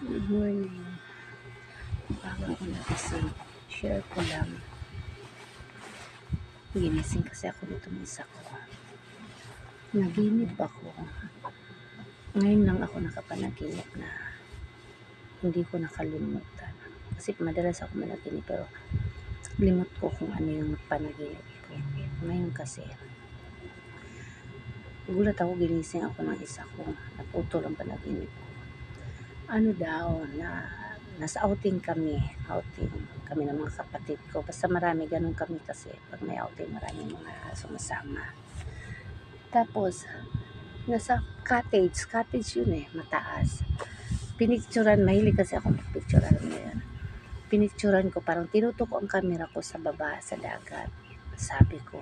Good morning. Bago ako nagising, share ko lang. Ginising kasi ako nitong isa ko. Naginip ako. Ngayon lang ako nakapanaginip na hindi ko nakalimutan. Kasi madalas ako managinip pero limot ko kung ano yung panaginip ko. Ngayon kasi, gulat ako, ginising ako ng isa ko. Naputol ang panaginip ko. Ano daw, nasa outing kami ng mga kapatid ko. Basta marami, ganun kami kasi pag may outing, maraming mga sumasama. Tapos nasa cottage yun mataas. Pinicturan, mahilig kasi ako magpicture, alam mo yan. Pinicturan ko, parang tinutok ko ang camera ko sa baba, sa dagat. Sabi ko,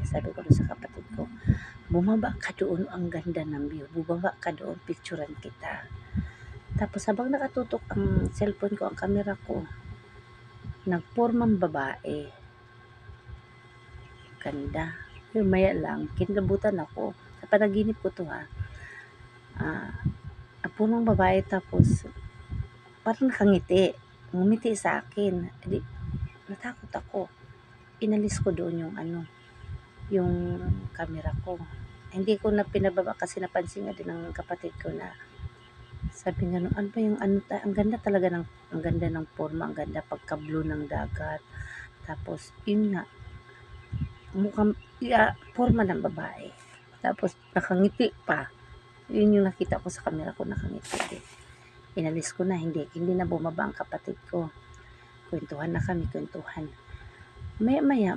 sabi ko sa kapatid ko, bumaba ka doon, ang ganda ng view, bumaba ka doon, picturean kita. Tapos habang nakatutok ang cellphone ko, ang camera ko, nagpormang babae. Ganda. Yung maya lang, kinabutan ako. Sa panaginip ko to punong babae, tapos parang nakangiti. Ngumiti sa akin. Edi, natakot ako. Inalis ko doon yung camera ko. Hindi ko na pinababa kasi napansin nga din ng kapatid ko na sabi nga ano ba yung ang ganda talaga ang ganda ng forma, ang ganda pagka-blue ng dagat. Tapos yun nga, mukhang forma ng babae. Tapos nakangiti pa. Yun yung nakita ko sa camera ko, nakangiti. Inalis ko na, hindi na bumaba ang kapatid ko. Kwentuhan na kami. Maya,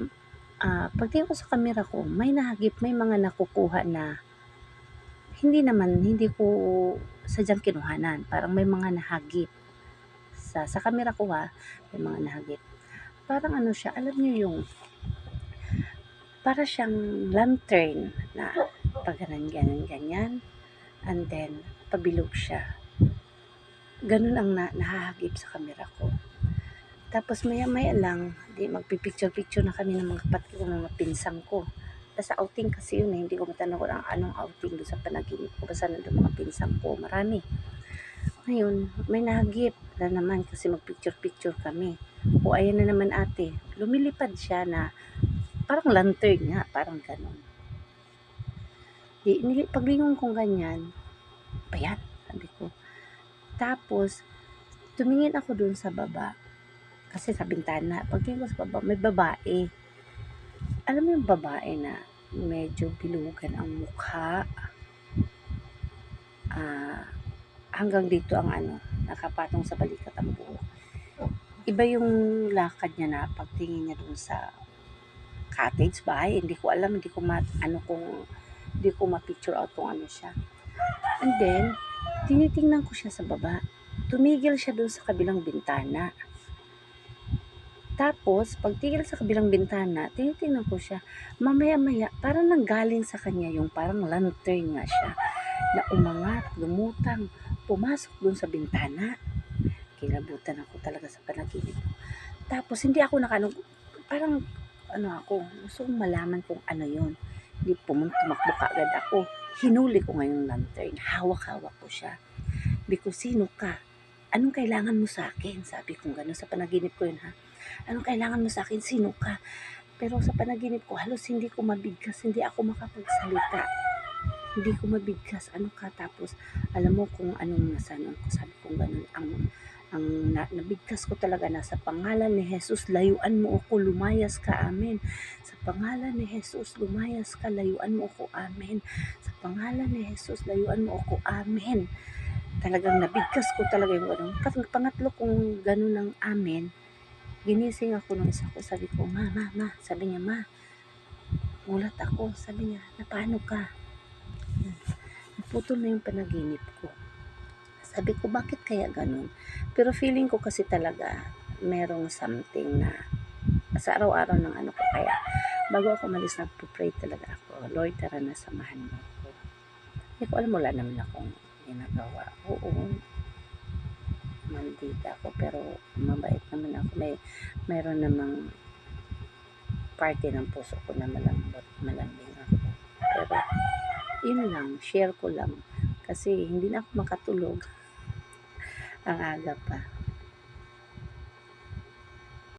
pagtingin ko sa camera ko, may nahagip, may mga nakukuha na hindi ko sadyang kinuhanan. Parang may mga nahagip. Sa camera ko may mga nahagip. Parang ano siya, alam niyo yung, para siyang lantern na pag ganyan, and then pabilog siya. Ganun ang nahahagip sa camera ko. Tapos maya lang, magpipicture na kami ng mga kapatid ko, mga pinsang ko. Sa outing kasi yun hindi ko matanda kung anong outing doon sa panaginip ko. Basta nandun mga pinsang ko, marami. Ngayon, may nahagip na naman kasi magpicture kami. O ayan na naman ate, lumilipad siya na parang lantern nga, parang ganun. Paglingon kong ganyan, ba yan? Sabi ko. Tapos, tumingin ako dun sa baba. Kasi sa bintana, pagtingin ko sa baba, may babae. Alam mo yung babae na medyo bilugan ang mukha. Hanggang dito ang nakapatong sa balikat ang buhok. Iba yung lakad niya na pagtingin niya dun sa cottage bahay. Hindi ko alam, hindi ko ma-picture out kung ano siya. And then, tinitingnan ko siya sa baba. Tumigil siya dun sa kabilang bintana. Tapos, pagtigil sa kabilang bintana, tinitingnan ko siya. Mamaya-maya, parang nanggaling sa kanya yung parang lantern nga siya na umangat, lumutang, pumasok dun sa bintana. Kilabutan ako talaga sa panaginip ko. Tapos, hindi ako parang gusto kong malaman kung ano yun. Hindi tumakbo kaagad ako. Hinuli ko ngayong lantern. Hawak-hawak ko siya. Sabi ko, sino ka? Anong kailangan mo sa akin? Sabi ko gano'n sa panaginip ko yun Anong kailangan mo sa akin? Sino ka? Pero sa panaginip ko, halos hindi ko mabigkas, hindi ako makapagsalita. Hindi ko mabigkas, ano ka? Tapos, alam mo kung anong nasanon ko, sabi ko gano'n, nabigkas ko talaga na sa pangalan ni Jesus, layuan mo ako, lumayas ka, amen. Sa pangalan ni Jesus, lumayas ka, layuan mo ako, amen. Sa pangalan ni Jesus, layuan mo ako, amen. Talagang nabigkas ko talaga yung gano'n. Pangatlo kong gano'n ng amen, ginising ako ng isa ko, sabi ko, ma, sabi niya, ma, gulat ako, sabi niya, na paano ka? Naputol na yung panaginip ko. Sabi ko, bakit kaya ganun? Pero feeling ko kasi talaga, merong something na sa araw-araw ng ko. Kaya, bago ako malis, nagpo-pray talaga ako. Lord, tara na, samahan mo ako. Hindi ko alam, wala naman akong ginagawa. Oo, maldita ako, pero mabait naman ako. Mayroon namang parte ng puso ko na malambing ako. Pero, yun lang, share ko lang. Kasi hindi na ako makatulog. Ang aga pa.